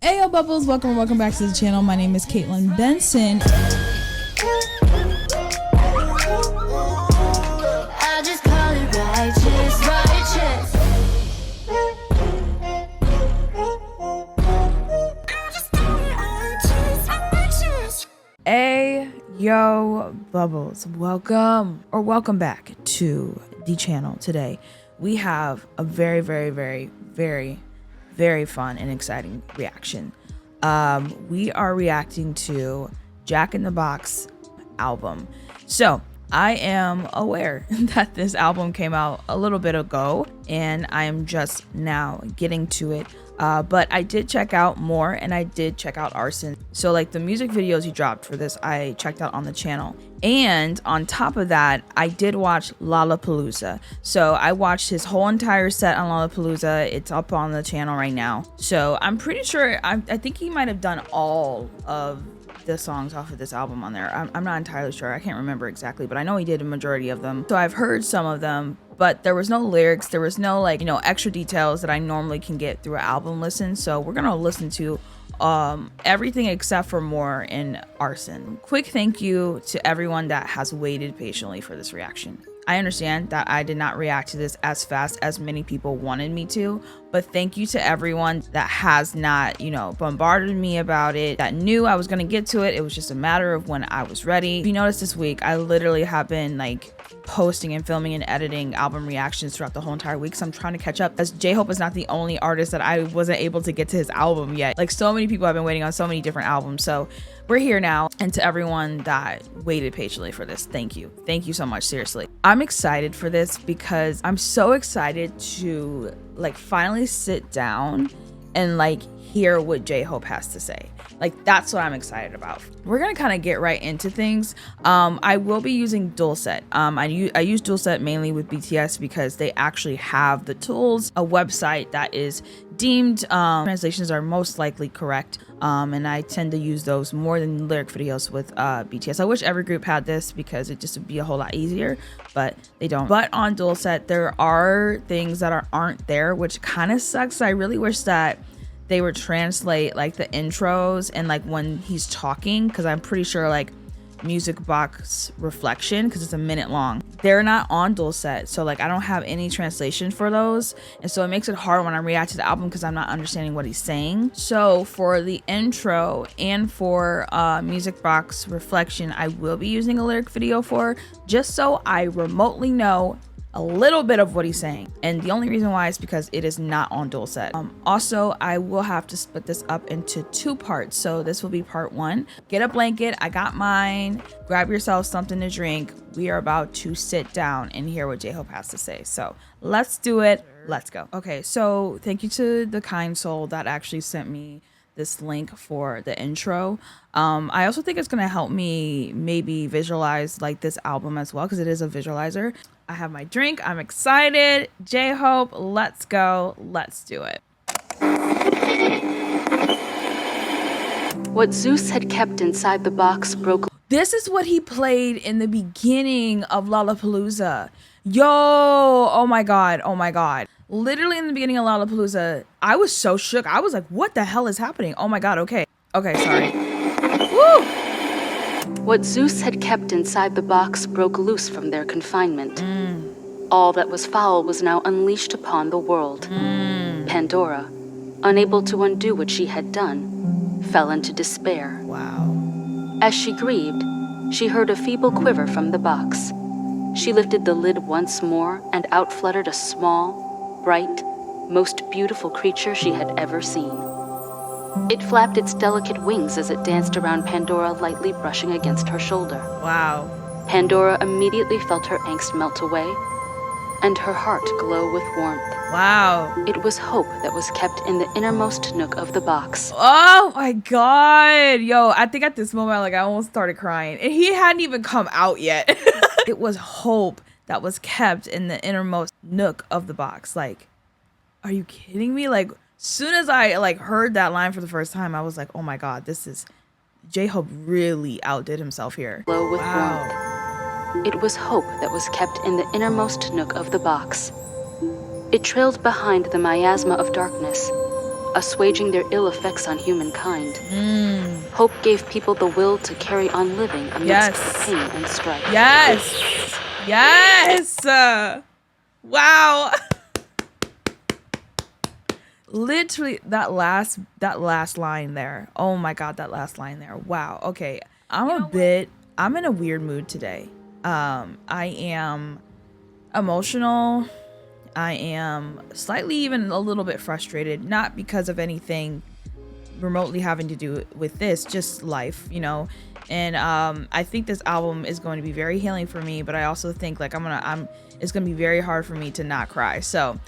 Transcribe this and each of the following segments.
Hey yo bubbles, welcome back to the channel. My name is Caitlin Benson. I just call it righteous. Hey yo bubbles, welcome back to the channel. Today we have a very fun and exciting reaction. We are reacting to Jack in the Box album. So I am aware that this album came out a little bit ago and I am just now getting to it. But I did check out more, and I did check out Arson. So like the music videos he dropped for this, I checked out on the channel. And on top of that, I did watch Lollapalooza. So I watched his whole entire set on Lollapalooza. It's up on the channel right now. So I'm pretty sure, I think he might have done all of the songs off of this album on there. I'm not entirely sure. I can't remember exactly, but I know he did a majority of them. So I've heard some of them, but there was no lyrics. There was no extra details that I normally can get through an album listen. So we're gonna listen to everything except for more in Arson. Quick thank you to everyone that has waited patiently for this reaction. I understand that I did not react to this as fast as many people wanted me to, but thank you to everyone that has not, bombarded me about it, that knew I was gonna get to it. It was just a matter of when I was ready. If you notice this week, I literally have been posting and filming and editing album reactions throughout the whole entire week, so I'm trying to catch up, as JHOPE is not the only artist that I wasn't able to get to his album yet. So many people have been waiting on so many different albums, so we're here now. And to everyone that waited patiently for this, thank you so much. Seriously, I'm excited for this because I'm so excited to finally sit down and hear what JHOPE has to say. That's what I'm excited about. We're gonna kind of get right into things. I will be using Dulcet. I use Dulcet mainly with BTS because they actually have the tools, a website that is deemed translations are most likely correct, and I tend to use those more than lyric videos with BTS. I wish every group had this because it just would be a whole lot easier, but they don't. But on Dulcet, there are things that aren't there, which kind of sucks. I really wish that they would translate the intros and when he's talking, because I'm pretty sure Music Box Reflection, because it's a minute long, they're not on Dulcet, so I don't have any translation for those, and so it makes it hard when I react to the album because I'm not understanding what he's saying. So for the intro and for Music Box Reflection, I will be using a lyric video for, just so I remotely know a little bit of what he's saying. And the only reason why is because it is not on Dulcet. Also, I will have to split this up into two parts. So this will be part one. Get a blanket, I got mine. Grab yourself something to drink. We are about to sit down and hear what JHOPE has to say. So let's do it. Let's go. Okay, so thank you to the kind soul that actually sent me this link for the intro. I also think it's gonna help me maybe visualize this album as well, because it is a visualizer. I have my drink, I'm excited. JHOPE, let's go, let's do it. What Zeus had kept inside the box broke. This is what he played in the beginning of Lollapalooza. Yo, oh my god. Literally in the beginning of Lollapalooza, I was so shook. I was like, what the hell is happening? Oh my god, okay, sorry. Woo! What Zeus had kept inside the box broke loose from their confinement. All that was foul was now unleashed upon the world. Pandora, unable to undo what she had done, fell into despair. Wow. As she grieved, she heard a feeble quiver from the box. She lifted the lid once more, and out fluttered a small, bright, most beautiful creature she had ever seen. It flapped its delicate wings as it danced around Pandora, lightly brushing against her shoulder. Wow. Pandora immediately felt her angst melt away, and her heart glow with warmth. Wow. It was hope that was kept in the innermost nook of the box. Oh my god. Yo, I think at this moment, I almost started crying. And he hadn't even come out yet. It was hope that was kept in the innermost nook of the box. Are you kidding me? Soon as I heard that line for the first time, I was like, oh my god, this is JHOPE really outdid himself here. Glow with warmth. It was hope that was kept in the innermost nook of the box. It trailed behind the miasma of darkness, assuaging their ill effects on humankind. Hope gave people the will to carry on living amidst pain and strife. Yes. Yes. Wow. Literally that last line there. Oh my God, that last line there. Wow. Okay. I'm in a weird mood today. I am emotional. I am slightly even a little bit frustrated, not because of anything remotely having to do with this, just life, you know. And I think this album is going to be very healing for me, but I also think like it's gonna be very hard for me to not cry. So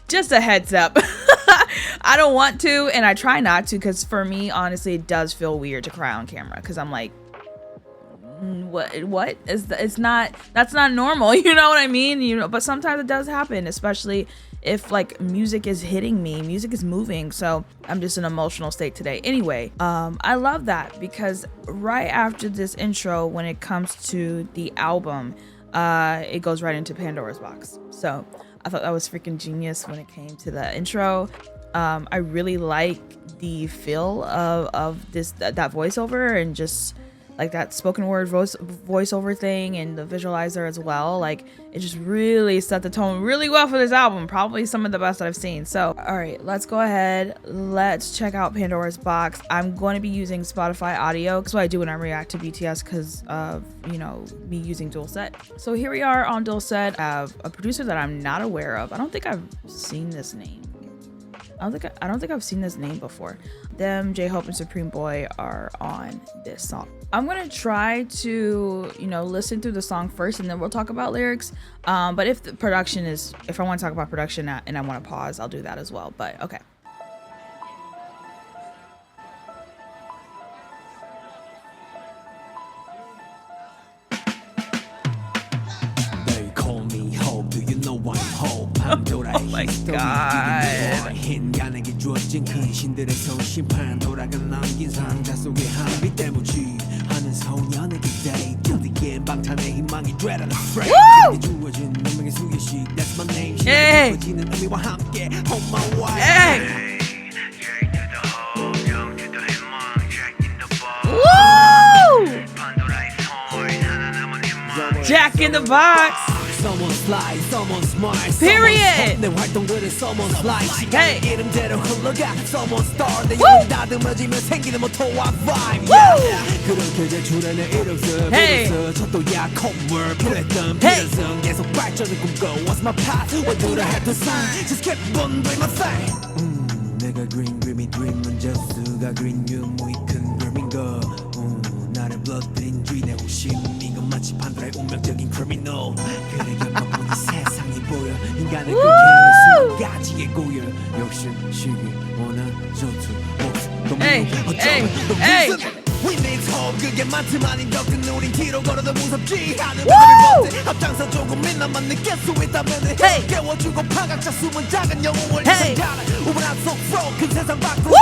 just a heads up. I don't want to, and I try not to, because for me, honestly, it does feel weird to cry on camera, because I'm like, what is it's not, that's not normal, you know what I mean, you know. But sometimes it does happen, especially if like music is hitting me, music is moving. So I'm just in an emotional state today. Anyway, I love that, because right after this intro, when it comes to the album, it goes right into Pandora's Box. So I thought that was freaking genius when it came to the intro. I really like the feel of this that voiceover, and just like that spoken word voiceover thing, and the visualizer as well. Like it just really set the tone really well for this album. Probably some of the best that I've seen. So all right, let's go ahead. Let's check out Pandora's Box. I'm going to be using Spotify audio. That's what I do when I react to BTS, because of, you know, me using dual set. So here we are on dual set. I have a producer that I'm not aware of. I don't think I've seen this name. I don't think I've seen this name before. Them, JHOPE, and Supreme Boy are on this song. I'm gonna try to, you know, listen through the song first, and then we'll talk about lyrics. But if I want to talk about production and I want to pause, I'll do that as well. But okay. They call me Hope. Do you know I'm Hope? Pandora. Oh my God. 인간에게 주어진 근신들의 손심판 돌아가 남긴 상자 속에 한빛 때묻이 하는 소년의 기대 저기엔 방탄의 희망이 dread and afraid 내게 주어진 운명의 수여식 that's my name 지나치는 의미와 함께 on my way Jack in the Box. Someone's life, someone's smart. Period. 내 활동들은 someone's life. 시간의 이름대로 흘러가. Someone's star. 내 영혼이 다듬어지면 생기는 모토와 vibe. 그렇게 제출해내 이력서. 그래서 저도야 콧물 필요했던 필요성. 계속 발전을 꿈꿔. What's my path? What do I have to sign? Just keep on doing my thing. 내가 green dreamy dream 문제수가 green 유무이 큰 별민 거. 나를 불러들인 주인의 호심. 이건 마치 판도라의 운명적인 criminal. 그래 겪어보니 세상이 보여. 인간을 그렇게 하는 수가지의 고열. 욕심, 시기, 원한, 전투, 목숨, 어쩌면 We need hope. 그게 많지만 적은 우린 뒤로 걸어도 무섭지 않은 우리 멋진 앞장서 조금 민감한 느낄 수 있다면 깨워주고 파각자 숨은 작은 영웅을 생각하라 우물한 속으로 큰 세상 밖으로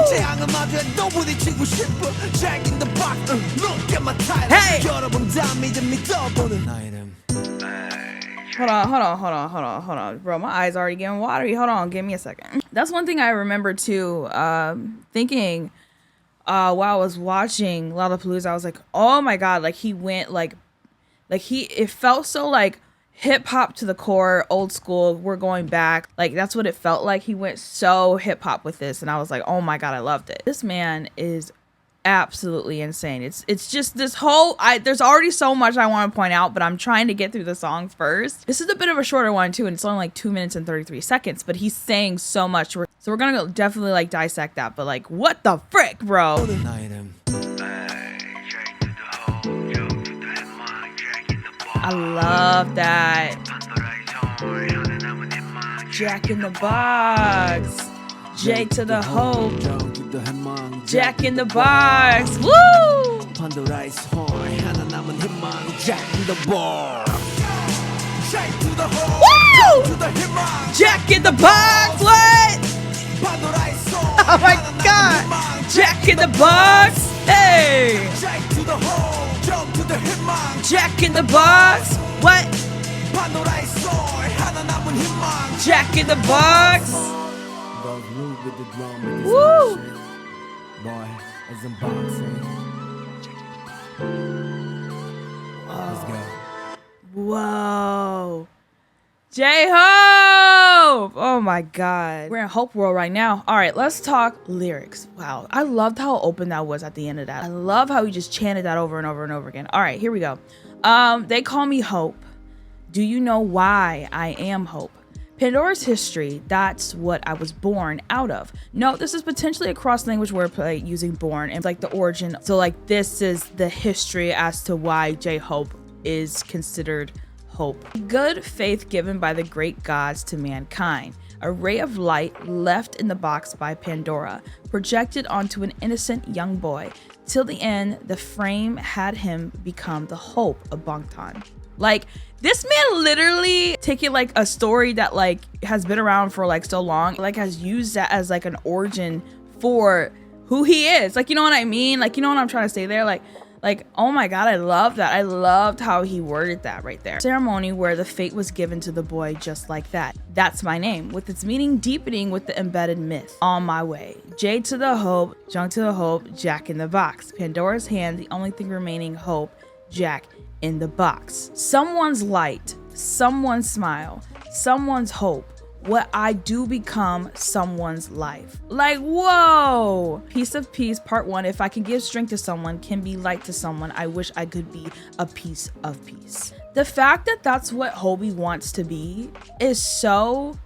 재앙을 마주해 또 부딪히고 싶어 Jack in the box look at my title 여러분 다 믿어보는 나 이름 Hold on. Bro, my eyes already getting watery. Hold on, give me a second. That's one thing I remember too, thinking while I was watching Lollapalooza, I was like, oh my God, like he went it felt so like hip hop to the core, old school, we're going back. Like that's what it felt like. He went so hip hop with this, and I was like, oh my God, I loved it. This man is absolutely insane. It's just this whole there's already so much I want to point out, but I'm trying to get through the songs first. This is a bit of a shorter one too, and it's only like 2 minutes and 33 seconds, but he's saying so much. So we're gonna definitely like dissect that, but like what the frick, bro? I love that. Jack in the Box. J to the Hope. Jack in the Box. Woo! Pandora's horn. 하나 남은 희망. Jack in the Box. Jack to the Hope. To the 희망. Jack in the Box. What? Pandora's horn. Oh my God. Jack in the Box. Hey. Jack to the Hope. Jump to the 희망. Jack in the Box. What? Pandora's horn. 하나 남은 희망. Jack in the Box. Woo! Boy, it's unboxing. Let's go. Whoa. J-Hope! Oh my God. We're in Hope World right now. All right, let's talk lyrics. Wow, I loved how open that was at the end of that. I love how he just chanted that over and over and over again. All right, here we go. They call me Hope. Do you know why I am Hope? Pandora's history, that's what I was born out of. No, this is potentially a cross-language wordplay using born and like the origin. So like this is the history as to why J-Hope is considered hope. Good faith given by the great gods to mankind. A ray of light left in the box by Pandora, projected onto an innocent young boy. Till the end, the frame had him become the hope of Bangtan. Like, this man literally taking like a story that like has been around for like so long, like has used that as like an origin for who he is. Like, you know what I mean? Like, you know what I'm trying to say there? Like, oh my God, I love that. I loved how he worded that right there. Ceremony where the fate was given to the boy just like that. That's my name, with its meaning deepening with the embedded myth. On my way. J to the hope, Jung to the hope, Jack in the box. Pandora's hand, the only thing remaining, hope, Jack in the box. Someone's light, someone's smile, someone's hope. What I do become someone's life. Like, whoa! Piece of Peace, part 1. If I can give strength to someone, can be light to someone, I wish I could be a piece of peace. The fact that that's what Hobie wants to be is so,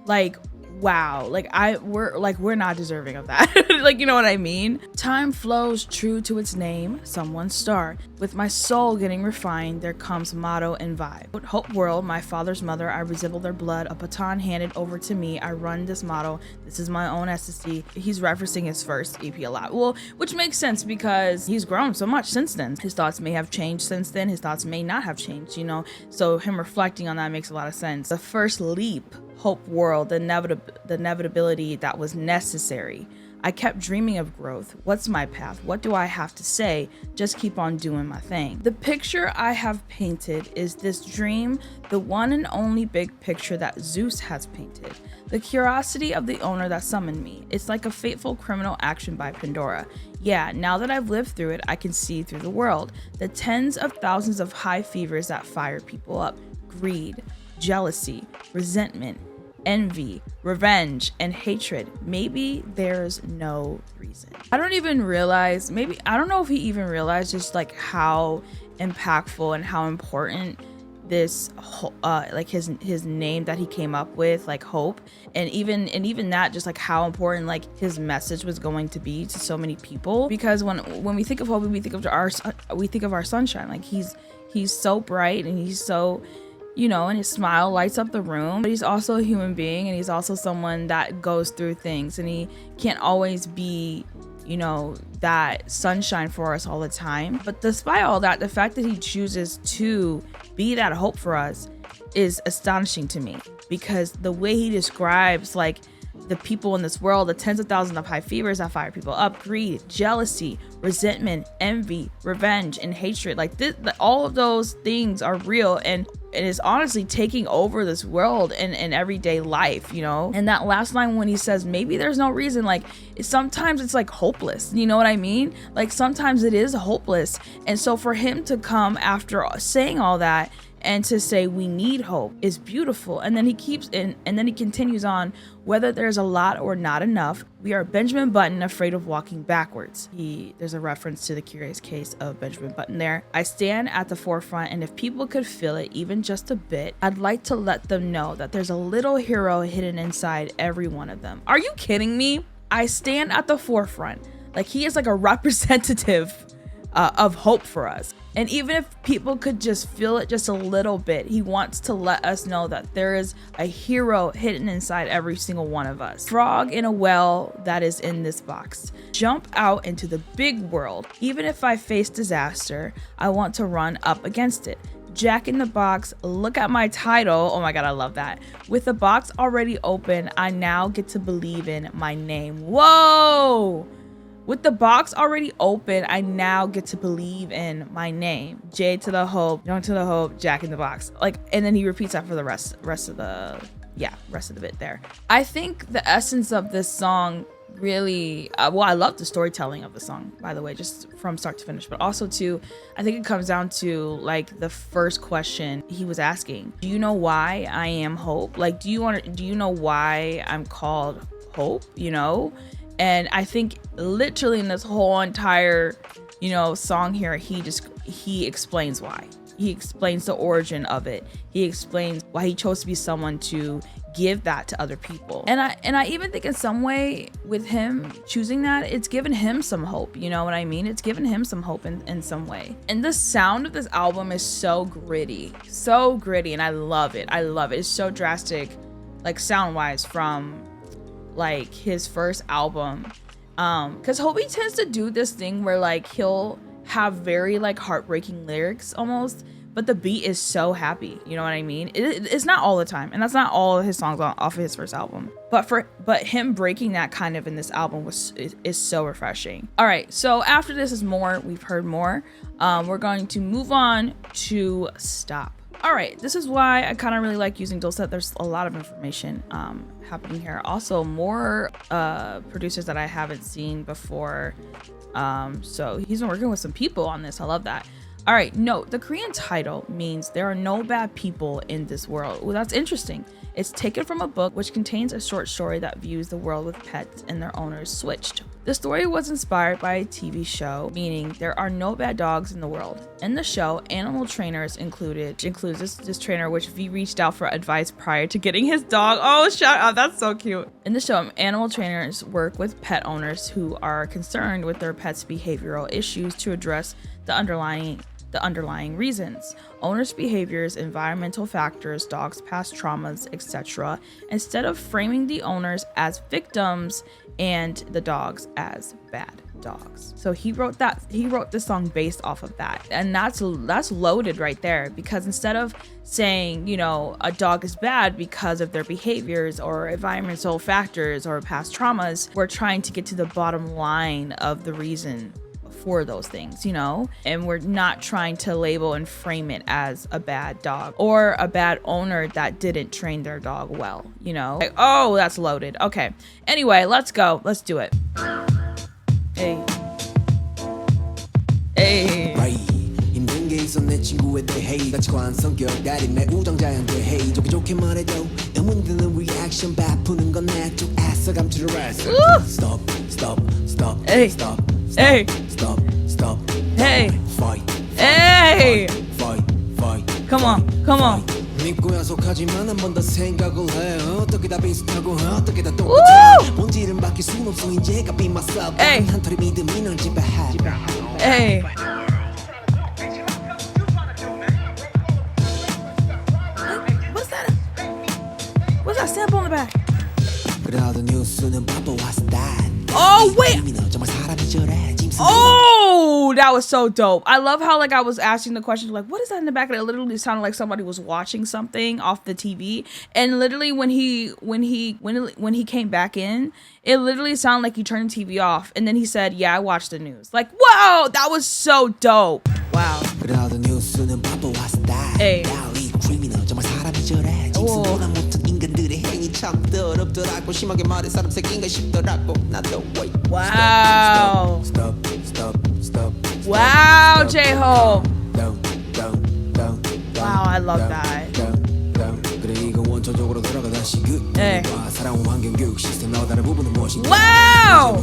like, wow. Like, we're not deserving of that. Like, you know what I mean? Time flows true to its name, someone's star. With my soul getting refined, there comes motto and vibe. Hope World, my father's mother, I resemble their blood. A baton handed over to me, I run this motto. This is my own SSC. He's referencing his first EP a lot. Well, which makes sense because he's grown so much since then. His thoughts may have changed since then. His thoughts may not have changed, you know? So him reflecting on that makes a lot of sense. The first leap, Hope World, the inevitability that was necessary. I kept dreaming of growth. What's my path? What do I have to say? Just keep on doing my thing. The picture I have painted is this dream, the one and only big picture that Zeus has painted. The curiosity of the owner that summoned me. It's like a fateful criminal action by Pandora. Yeah, now that I've lived through it, I can see through the world. The tens of thousands of high fevers that fire people up. Greed, jealousy, resentment, envy, revenge, and hatred. Maybe there's no reason. I don't even realize, I don't know if he even realized just like how impactful and how important this like his name that he came up with, like Hope, and even that, just like how important like his message was going to be to so many people. Because when we think of Hope, we think of our sunshine. Like he's so bright and he's so, you know, and his smile lights up the room. But he's also a human being, and he's also someone that goes through things, and he can't always be, you know, that sunshine for us all the time. But despite all that, the fact that he chooses to be that hope for us is astonishing to me, because the way he describes like the people in this world, the tens of thousands of high fevers that fire people up, greed, jealousy, resentment, envy, revenge, and hatred, like this, all of those things are real, and it is honestly taking over this world and everyday life, you know? And that last line when he says, maybe there's no reason, like sometimes it's like hopeless, you know what I mean? Like sometimes it is hopeless. And so for him to come after saying all that and to say we need hope is beautiful. And then he continues on, whether there's a lot or not enough, we are Benjamin Button afraid of walking backwards. There's a reference to the curious case of Benjamin Button there. I stand at the forefront, and if people could feel it even just a bit, I'd like to let them know that there's a little hero hidden inside every one of them. Are you kidding me? I stand at the forefront. Like he is like a representative of hope for us. And even if people could just feel it just a little bit, he wants to let us know that there is a hero hidden inside every single one of us. Frog in a well that is in this box. Jump out into the big world. Even if I face disaster, I want to run up against it. Jack in the box, look at my title. Oh my God, I love that. With the box already open, I now get to believe in my name. Whoa! With the box already open, I now get to believe in my name. J to the hope, Young to the hope, Jack in the box. Like, and then he repeats that for the rest of the bit there. I think the essence of this song really well, I love the storytelling of the song, by the way, just from start to finish, but also too, I think it comes down to like the first question he was asking. Do you know why I am Hope? Like, do you know why I'm called Hope? You know? And I think literally in this whole entire, you know, song here, he explains why. He explains the origin of it. He explains why he chose to be someone to give that to other people. And I even think in some way with him choosing that, it's given him some hope. You know what I mean? It's given him some hope in some way. And the sound of this album is so gritty, and I love it. It's so drastic, like sound wise, from like his first album. Because Hobie tends to do this thing where like he'll have very like heartbreaking lyrics almost, but the beat is so happy. You know what I mean? It's not all the time, and that's not all of his songs off of his first album. But him breaking that kind of in this album is so refreshing. All right, so after this is more. We've heard more. We're going to move on to Stop. All right, this is why I kind of really like using Dulcet. There's a lot of information happening here. Also, more producers that I haven't seen before. So he's been working with some people on this. I love that. All right, note, the Korean title means there are no bad people in this world. Well, that's interesting. It's taken from a book which contains a short story that views the world with pets and their owners switched. The story was inspired by a TV show, meaning there are no bad dogs in the world. In the show, animal trainers includes this trainer which V reached out for advice prior to getting his dog. Oh, shout out, that's so cute. In the show, animal trainers work with pet owners who are concerned with their pets' behavioral issues to address the underlying reasons, owners' behaviors, environmental factors, dogs' past traumas, etc., instead of framing the owners as victims and the dogs as bad dogs. So he wrote this song based off of that. And that's loaded right there, because instead of saying, you know, a dog is bad because of their behaviors or environmental factors or past traumas, we're trying to get to the bottom line of the reason for those things, you know, and we're not trying to label and frame it as a bad dog or a bad owner that didn't train their dog well, you know. Like, oh, that's loaded. Okay, anyway, let's go, let's do it. Hey 힘든 게 있어 내 친구에 대해 같이 과한 성격 달인 내 우정자연 대해 좋게 좋게 말해도 의문드는 리액션 바쁘는 건 내 쪽 애써 감추려 했어. Stop hey stop hey stop hey fight hey fight come on 믿고 약속하지만 한 번 더 생각을 해 어떻게 다 비슷하고 어떻게 다 똑같아 본질은 바뀔 순 없어 이제가 be myself 한 털의 믿음이 널 지배해 hey what's that sample in the back? 그래도 뉴스는 바빠왔어 oh wait oh that was so dope. I love how like I was asking the question like what is that in the back, and it literally sounded like somebody was watching something off the TV, and literally when he came back in, it literally sounded like he turned the TV off, and then he said, yeah, I watched the news. Like, whoa, that was so dope. Wow. Hey. Wow. Stop. Wow, JHOPE. Wow, I love that. Hey. Wow.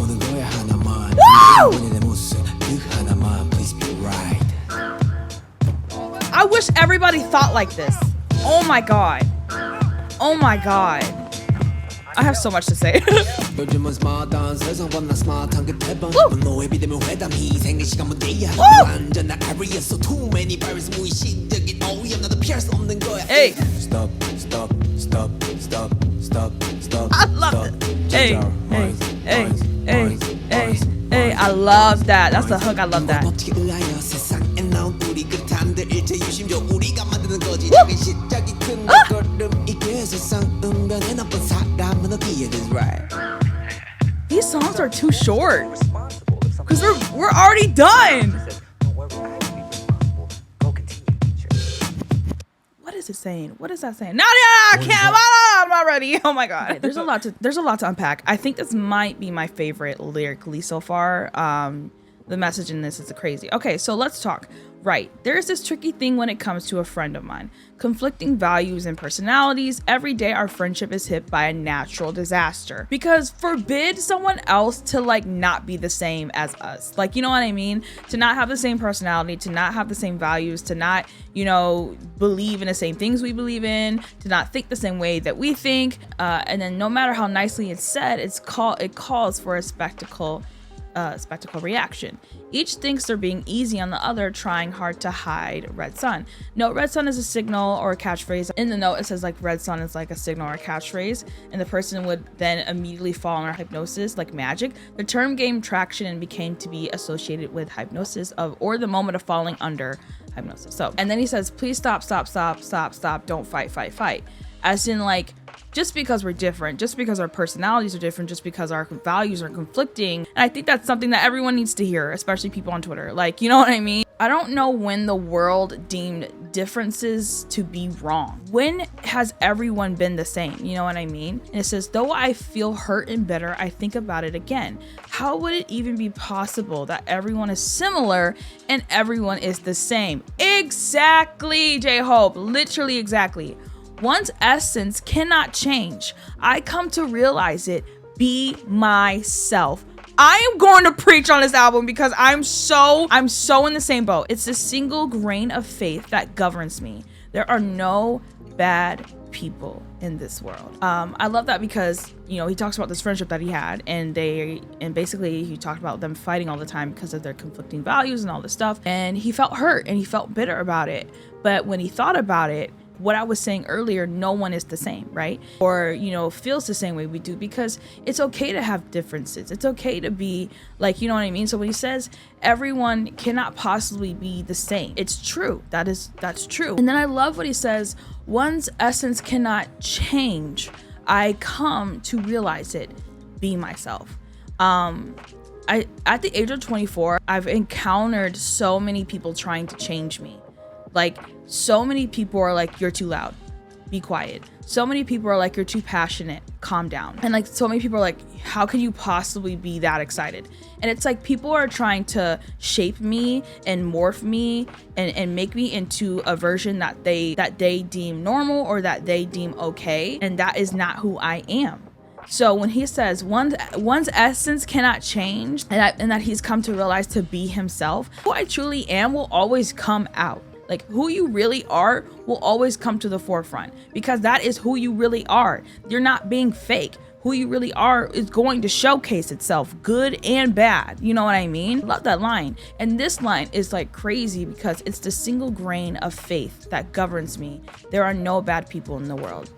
I wish everybody thought like this. Oh my god. I have so much to say. Hey. Stop. I love it. Hey. I love that. That's the hook. I love that. These songs are too short because we're already done. What is is it saying? What is that saying? No, I can't. I'm not ready. Oh my god. There's a lot to unpack. I think this might be my favorite lyrically so far. The message in this is crazy. Okay, so let's talk. Right, there's this tricky thing when it comes to a friend of mine. Conflicting values and personalities. Every day our friendship is hit by a natural disaster. Because forbid someone else to like not be the same as us. Like, you know what I mean? To not have the same personality, to not have the same values, to not, you know, believe in the same things we believe in, to not think the same way that we think. And then no matter how nicely it's said, it calls for a spectacle reaction. Each thinks they're being easy on the other, trying hard to hide red sun. Note, red sun is a signal or a catchphrase. In the note, it says like red sun is like a signal or a catchphrase, and the person would then immediately fall under hypnosis like magic. The term gained traction and became to be associated with hypnosis or the moment of falling under hypnosis. So, and then he says, please stop, don't fight. As in like, just because we're different, just because our personalities are different, just because our values are conflicting. And I think that's something that everyone needs to hear, especially people on Twitter. Like, you know what I mean? I don't know when the world deemed differences to be wrong. When has everyone been the same? You know what I mean? And it says, though I feel hurt and bitter, I think about it again. How would it even be possible that everyone is similar and everyone is the same? Exactly, JHOPE. Literally exactly. One's essence cannot change. I come to realize it. Be myself. I am going to preach on this album because I'm so in the same boat. It's a single grain of faith that governs me. There are no bad people in this world. I love that because, you know, he talks about this friendship that he had, and basically he talked about them fighting all the time because of their conflicting values and all this stuff. And he felt hurt and he felt bitter about it. But when he thought about it, what I was saying earlier, no one is the same, right? Or, you know, feels the same way we do, because it's okay to have differences. It's okay to be like, you know what I mean? So when he says everyone cannot possibly be the same, it's true. That's true. And then I love what he says, one's essence cannot change. I come to realize it. Be myself. At the age of 24, I've encountered so many people trying to change me. Like, so many people are like, you're too loud, be quiet. So many people are like, you're too passionate, calm down. And like, so many people are like, how can you possibly be that excited? And it's like, people are trying to shape me and morph me and make me into a version that they deem normal or that they deem okay. And that is not who I am. So when he says one's essence cannot change, and that he's come to realize to be himself, who I truly am will always come out. Like, who you really are will always come to the forefront, because that is who you really are. You're not being fake. Who you really are is going to showcase itself, good and bad. You know what I mean? I love that line. And this line is like crazy because it's the single grain of faith that governs me. There are no bad people in the world.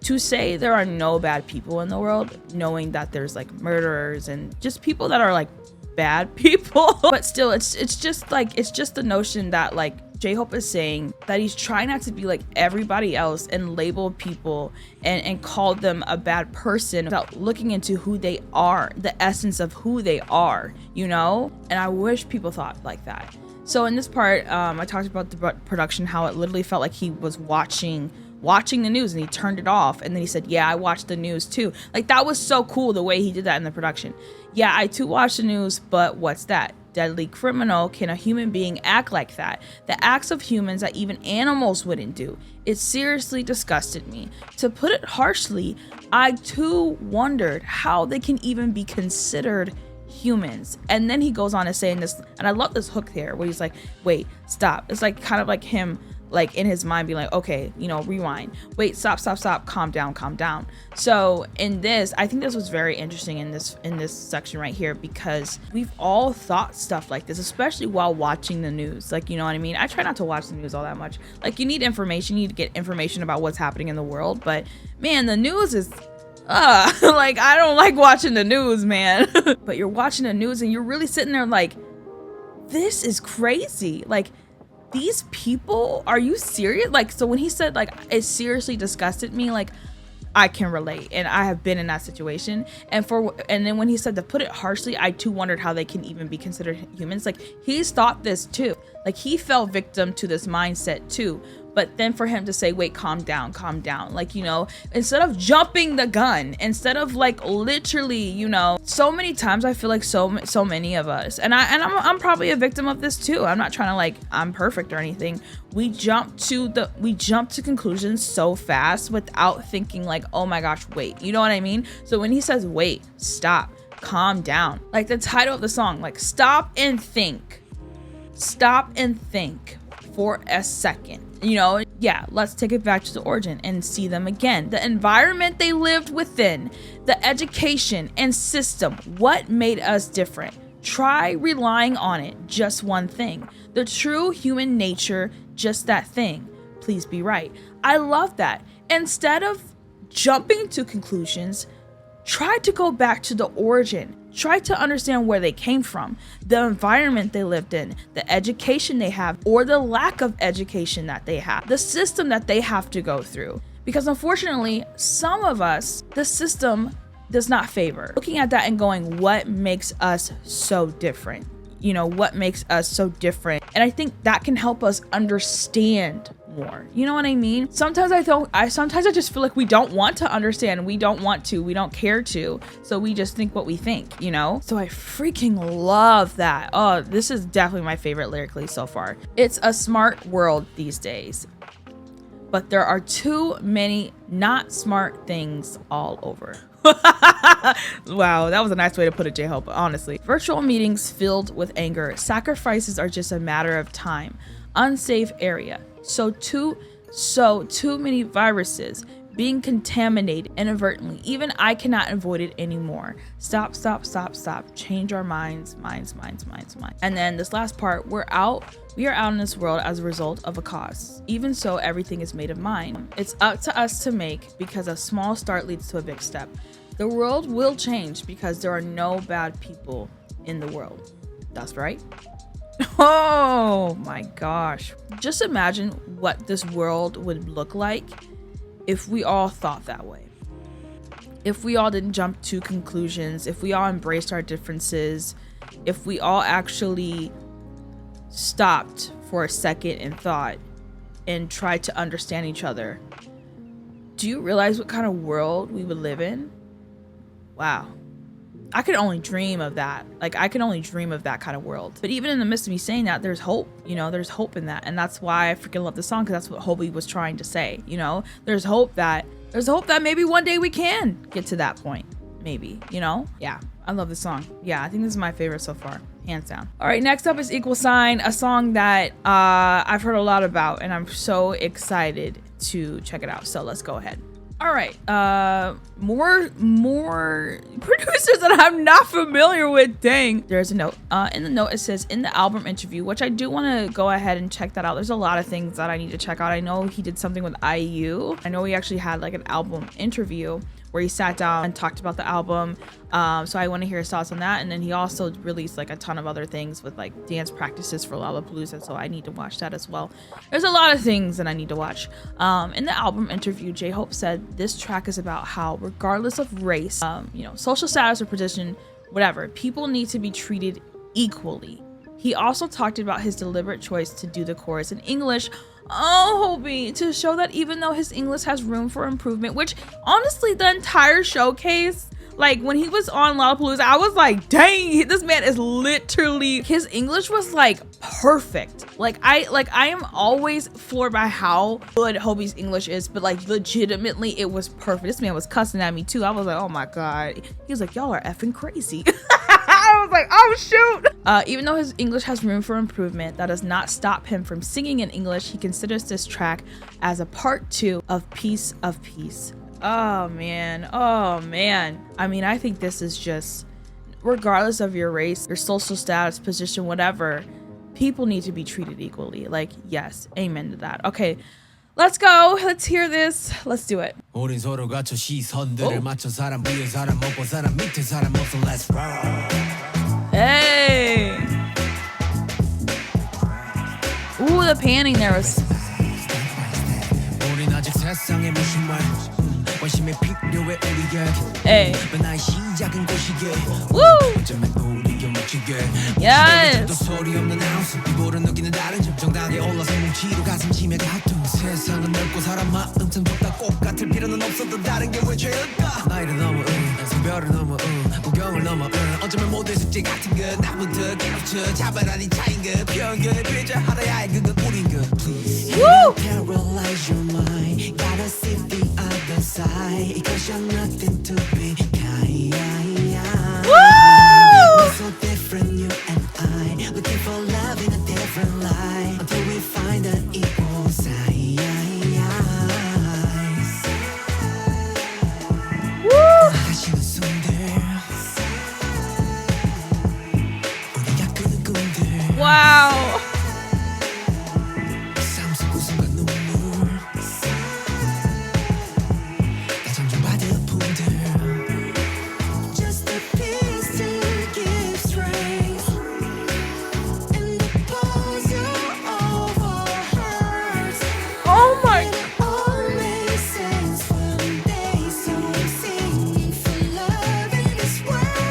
To say there are no bad people in the world, knowing that there's like murderers and just people that are like bad people, but still it's just the notion that like JHOPE is saying that he's trying not to be like everybody else and label people and call them a bad person without looking into who they are, the essence of who they are, you know? And I wish people thought like that. So in this part, I talked about the production, how it literally felt like he was watching the news and he turned it off, and then he said, yeah, I watched the news too. Like, that was so cool the way he did that in the production. Yeah, I too watch the news, but what's that? Deadly criminal. Can a human being act like that? The acts of humans that even animals wouldn't do. It seriously disgusted me. To put it harshly, I too wondered how they can even be considered humans. And then he goes on to saying this, and I love this hook here where he's like, wait, stop. It's like kind of like him like in his mind being like, okay, you know, rewind, wait, stop, calm down. So in this, I think this was very interesting in this section right here, because we've all thought stuff like this, especially while watching the news. Like, you know what I mean? I try not to watch the news all that much. Like, you need information, you need to get information about what's happening in the world, but man, the news is like, I don't like watching the news, man. But you're watching the news and you're really sitting there like, this is crazy. Like, these people, are you serious? Like, so when he said like, it seriously disgusted me, like, I can relate, and I have been in that situation. And then when he said, to put it harshly, I too wondered how they can even be considered humans. Like, he's thought this too. Like, he fell victim to this mindset too, But then for him to say, wait, calm down, like, you know, instead of jumping the gun, instead of like literally, you know, so many times I feel like so many of us, and I'm probably a victim of this too. I'm not trying to like, I'm perfect or anything. We jump to conclusions so fast without thinking like, oh my gosh, wait, you know what I mean? So when he says, wait, stop, calm down, like the title of the song, like stop and think for a second. You know, yeah, let's take it back to the origin and see them again. The environment they lived within, the education and system, what made us different? Try relying on it, just one thing. The true human nature, just that thing. Please be right. I love that. Instead of jumping to conclusions, try to go back to the origin. Try to understand where they came from, the environment they lived in, the education they have, or the lack of education that they have, the system that they have to go through. Because unfortunately, some of us, the system does not favor. Looking at that and going, what makes us so different? You know, what makes us so different? And I think that can help us understand more. You know what I mean? Sometimes I just feel like we don't want to understand. We don't want to. We don't care to. So we just think what we think, you know? So I freaking love that. Oh, this is definitely my favorite lyrically so far. It's a smart world these days, but there are too many not smart things all over. Wow, that was a nice way to put it, JHOPE, honestly. Virtual meetings filled with anger. Sacrifices are just a matter of time. Unsafe area. So too many viruses being contaminated inadvertently. Even I cannot avoid it anymore. Stop. Change our minds. And then this last part, we are out in this world as a result of a cause. Even so, everything is made of mind. It's up to us to make, because a small start leads to a big step. The world will change because there are no bad people in the world. That's right. Oh my gosh. Just imagine what this world would look like if we all thought that way. If we all didn't jump to conclusions, if we all embraced our differences, if we all actually stopped for a second and thought and tried to understand each other. Do you realize what kind of world we would live in? Wow. I could only dream of that. Like, I can only dream of that kind of world. But even in the midst of me saying that, there's hope. You know, there's hope in that. And that's why I freaking love the song, because that's what Hobie was trying to say. You know, there's hope that maybe one day we can get to that point. Maybe, you know? Yeah, I love this song. Yeah, I think this is my favorite so far, hands down. All right, next up is Equal Sign, a song that I've heard a lot about, and I'm so excited to check it out. So let's go ahead. All right, more producers that I'm not familiar with. Dang. There's a note. In the note, it says, in the album interview, which I do want to go ahead and check that out. There's a lot of things that I need to check out. I know he did something with IU. I know he actually had like an album interview where he sat down and talked about the album. So I want to hear his thoughts on that. And then he also released like a ton of other things with like dance practices for Lollapalooza. So I need to watch that as well. There's a lot of things that I need to watch. In the album interview, JHOPE said this track is about how, regardless of race, you know, social status or position, whatever, people need to be treated equally. He also talked about his deliberate choice to do the chorus in English. Oh, Hobie, to show that even though his English has room for improvement, which honestly, the entire showcase, like when he was on Lollapalooza, I was like, dang, this man is literally, his English was like perfect. Like I am always floored by how good Hobie's English is, but like legitimately it was perfect. This man was cussing at me too. I was like, oh my God. He was like, y'all are effing crazy. I was like, oh shoot. Even though his English has room for improvement, that does not stop him from singing in English. He considers this track as a part 2 of Piece of Peace. Oh man. I mean, I think this is just, regardless of your race, your social status, position, whatever, people need to be treated equally. Like, yes, amen to that. Okay, let's go. Let's hear this. Let's do it. 우린 서로 갖춰 시선들을 맞춰 사람 위에 사람 먹고 사람 밑에 사람 없어. Let's roll. Hey. Ooh, the panning there was. 우린 아직 세상에 무슨 말 관심이 필요해 우리에게. Hey. 나의 시작은 곳이게. Woo. 어쩌면 우리가 Yes. 소리 없는 하우스 이보를 느끼는 다른 점 정답에 올라서 뭉치로 가슴 치며 가도 세상은 넓고 사람 마음 참 좁다 꼭 같을 필요는 없어도 다른 게 왜 죄일까 나이를 넘어 성별을 넘어 구경을 넘어 어쩌면 모두의 숙제 같은 것 나부터 깨우쳐 차별하니 차인 것 편견에 비춰 하나야 해 그건 우린 것 Please paralyze your mind Gotta see the other side Because you're nothing to be kind We're so different you and I Looking for love in a different light Until we find the equal size 다시는 손들 우리가 끄는 꿈들 Wow. 삶 속 웃음과 눈물 나 점점 받은 품들 Just a piece to give strength And the puzzle of our hearts Oh my. all makes sense one day So I'm singing for love in this world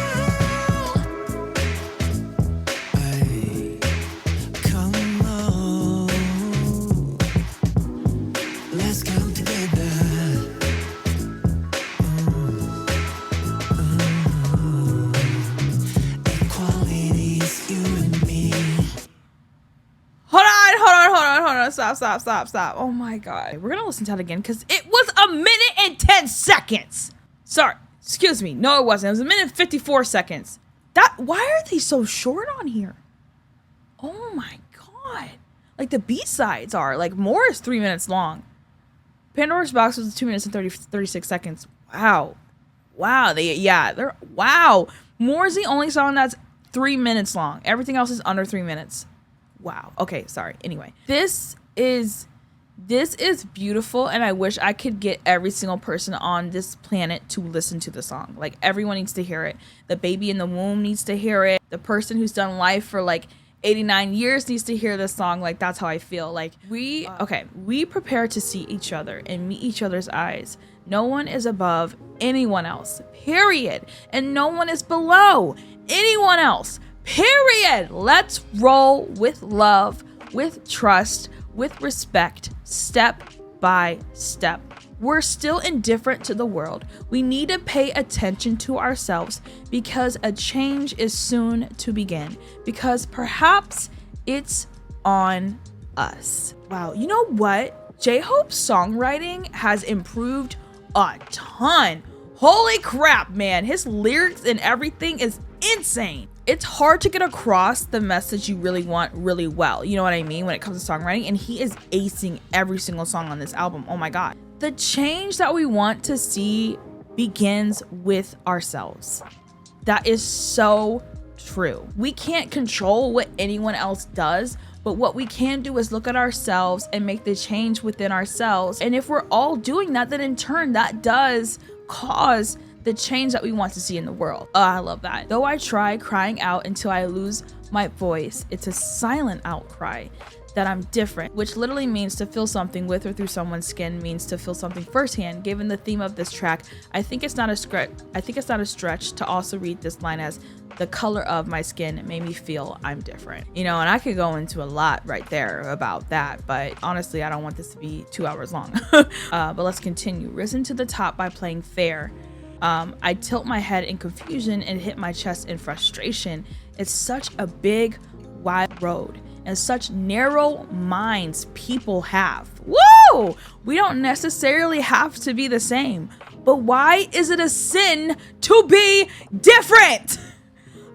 Ay, come on Let's come together Equality is you and me Hold on. Stop. Oh my God. We're gonna listen to that again because it was 1minute and 10 seconds. Sorry. Excuse me. No, it wasn't. It was 1minute and 54 seconds. Why are they so short on here? Oh my God. Like the B-sides are. Like more is 3 minutes long. Pandora's Box was 2 minutes and 36 seconds. Wow. Wow. Wow. More is the only song that's 3 minutes long. Everything else is under 3 minutes. Wow. Okay, sorry. Anyway, this is beautiful, and I wish I could get every single person on this planet to listen to the song. Like everyone needs to hear it. The baby in the womb needs to hear it. The person who's done life for like 89 years needs to hear this song. Like that's how I feel. Like we prepare to see each other and meet each other's eyes. No one is above anyone else. Period. And no one is below anyone else. Period. Let's roll with love, with trust, with respect, step by step. We're still indifferent to the world. We need to pay attention to ourselves because a change is soon to begin. Because perhaps it's on us. Wow. You know what? JHOPE's songwriting has improved a ton. Holy crap, man. His lyrics and everything is insane. It's hard to get across the message you really want really well. You know what I mean? When it comes to songwriting, and he is acing every single song on this album. Oh my God. The change that we want to see begins with ourselves. That is so true. We can't control what anyone else does, but what we can do is look at ourselves and make the change within ourselves. And if we're all doing that, then in turn, that does cause the change that we want to see in the world. Oh, I love that. Though I try crying out until I lose my voice, it's a silent outcry that I'm different, which literally means to feel something with or through someone's skin means to feel something firsthand. Given the theme of this track, I think it's not a stretch to also read this line as the color of my skin made me feel I'm different. You know, and I could go into a lot right there about that, but honestly, I don't want this to be 2 hours long. But let's continue. Risen to the top by playing fair. I tilt my head in confusion and hit my chest in frustration. It's such a big, wide road and such narrow minds people have. Woo! We don't necessarily have to be the same, but why is it a sin to be different?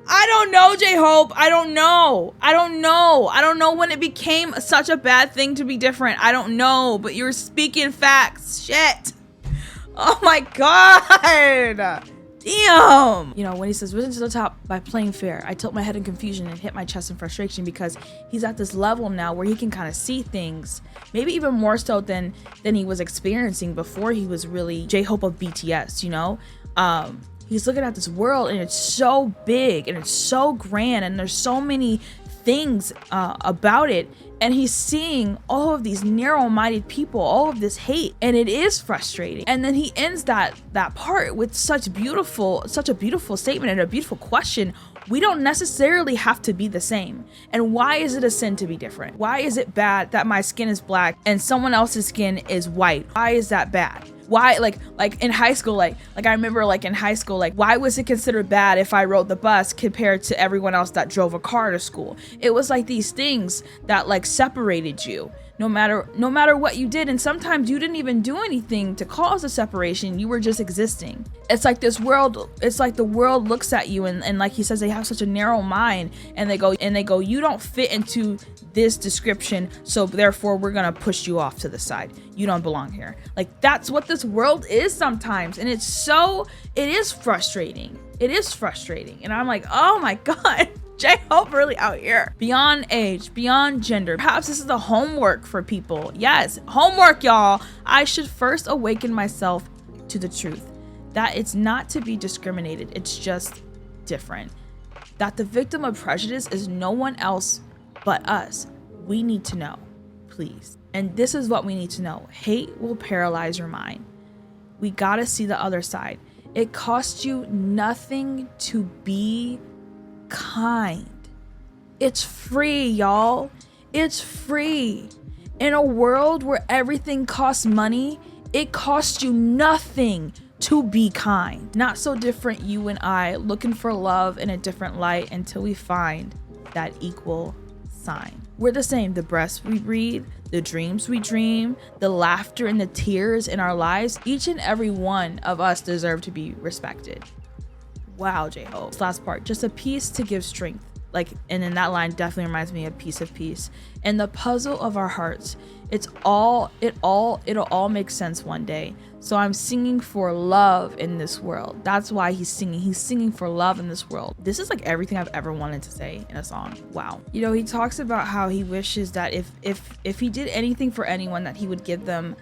I don't know, JHOPE. I don't know when it became such a bad thing to be different. I don't know, but you're speaking facts. Shit. Oh my God. Damn. You know, when he says risen to the top by playing fair, I tilt my head in confusion and hit my chest in frustration because he's at this level now where he can kind of see things, maybe even more so than he was experiencing before he was really JHOPE of BTS, you know? He's looking at this world and it's so big and it's so grand and there's so many things about it, and he's seeing all of these narrow-minded people, all of this hate, and it is frustrating. And then he ends that part with such a beautiful statement and a beautiful question. We don't necessarily have to be the same. And why is it a sin to be different? Why is it bad that my skin is black and someone else's skin is white? Why is that bad? Why, like in high school, like I remember like in high school, like why was it considered bad if I rode the bus compared to everyone else that drove a car to school? It was like these things that like separated you no matter what you did. And sometimes you didn't even do anything to cause a separation. You were just existing. It's like this world, it's like the world looks at you and like he says, they have such a narrow mind and they go, you don't fit into this description, so therefore we're gonna push you off to the side. You don't belong here. Like that's what this world is sometimes. And it is frustrating. It is frustrating. And I'm like, oh my God, JHOPE really out here. Beyond age, beyond gender. Perhaps this is the homework for people. Yes, homework, y'all. I should first awaken myself to the truth that it's not to be discriminated. It's just different. That the victim of prejudice is no one else but us. We need to know, please. And this is what we need to know. Hate will paralyze your mind. We gotta see the other side. It costs you nothing to be kind. It's free, y'all. It's free. In a world where everything costs money, it costs you nothing to be kind. Not so different, you and I, looking for love in a different light until we find that equal sign. We're the same. The breaths we breathe, the dreams we dream, the laughter and the tears in our lives, each and every one of us deserve to be respected. Wow, JHOPE. This last part, just a piece to give strength. Like, and then that line definitely reminds me of piece of peace. And the puzzle of our hearts, it'll all make sense one day. So I'm singing for love in this world. That's why he's singing. He's singing for love in this world. This is like everything I've ever wanted to say in a song. Wow. You know, he talks about how he wishes that if he did anything for anyone, that he would give them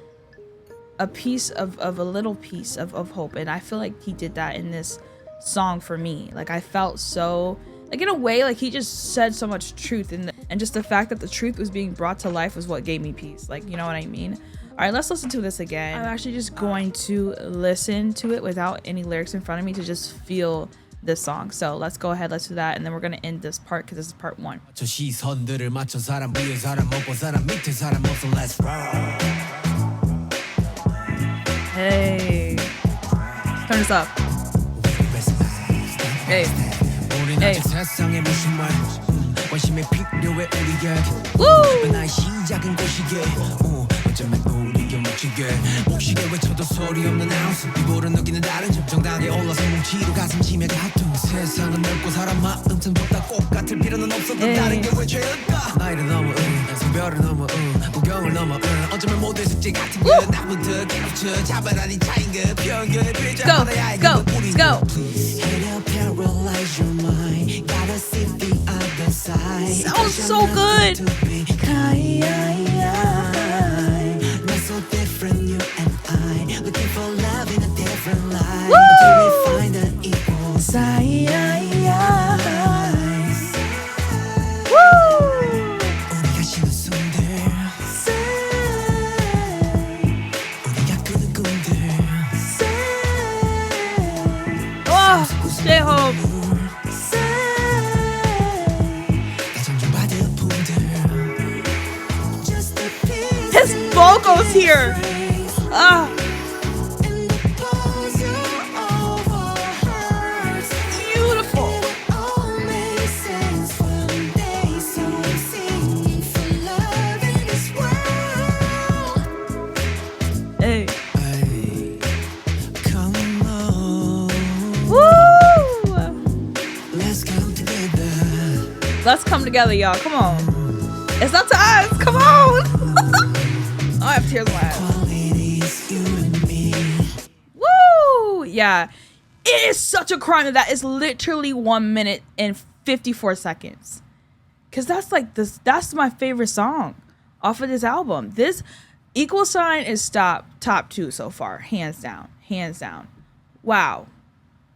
a piece of a little piece of hope. And I feel like he did that in this song for me. Like I felt so, like in a way, like he just said so much truth, and just the fact that the truth was being brought to life was what gave me peace. Like, you know what I mean? All right, let's listen to this again. I'm actually just going to listen to it without any lyrics in front of me to just feel this song. So let's go ahead, let's do that, and then we're gonna end this part because this is part one. 저 시선들을 맞춰 사람 위에 사람 먹고 사람 밑에 사람 없어 let's roll. Hey, turn this up. Hey. Hey. 관심이 필요해 우리에게 Woo! 나의 시작은 고시게 어쩌면 우리가 묻히게 목시계 외쳐도 소리 없는 아우스 이보를 느끼는 다른 점 정당하게 올라서 뭉치로 가슴 치며 가tum 세상은 넓고 사람 마음 참 좁다 꼭 같을 필요는 없어도 다른 게 왜 죄일까 나이를 넘어 성별을 넘어 구경을 넘어 어쩌면 모두의 숙제 같은 게 나부터 깨우쳐 자발하니 차인 것 편견을 빌자마다 Go, let's go. It'll paralyze your mind gotta see the other side Sounds so good. We're so different, you and I. Looking for love in a different light. Woo! Until we find an equal side. Woo! 우리가 쉬는 숨들. 우리가 꾸는 꿈들. Oh, JHOPE. His vocals here. Ah. Beautiful. Hey. Come on. Woo! Let's come together. Let's come together, y'all. Come on. It's up to us. Come on. Oh, I have tears in my eyes. Qualities, you and me. Woo! Yeah. It is such a crime that is literally 1 minute and 54 seconds. Cause that's like this. That's my favorite song off of this album. This Equal Sign is top 2 so far, hands down, hands down. Wow,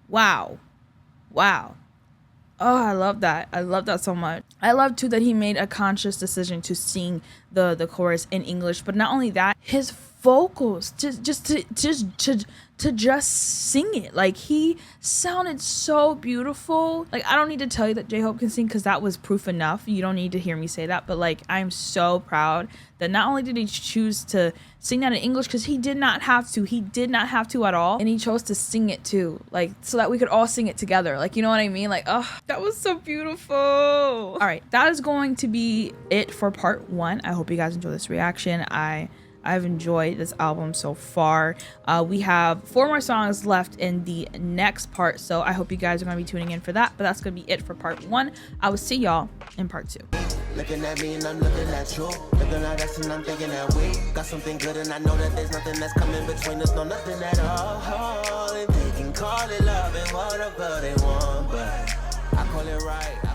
wow, wow. Oh, I love that. I love that so much. I love too that he made a conscious decision to sing the chorus in English. But not only that, his vocals to just sing it, like he sounded so beautiful. Like I don't need to tell you that JHOPE can sing because that was proof enough. You don't need to hear me say that, but like I'm so proud that not only did he choose to sing that in English, because he did not have to at all, and he chose to sing it too, like so that we could all sing it together, like you know what I mean, like oh, that was so beautiful. All right, that is going to be it for part 1. I hope you guys enjoy this reaction. I've enjoyed this album so far. We have 4 more songs left in the next part, so I hope you guys are going to be tuning in for that. But that's going to be it for part 1. I will see y'all in part 2. Looking at me and I'm looking at you. Looking at us and I'm thinking that we got something good, and I know that there's nothing that's coming between us, no nothing at all. And they can call it love and whatever they want, but I call it right.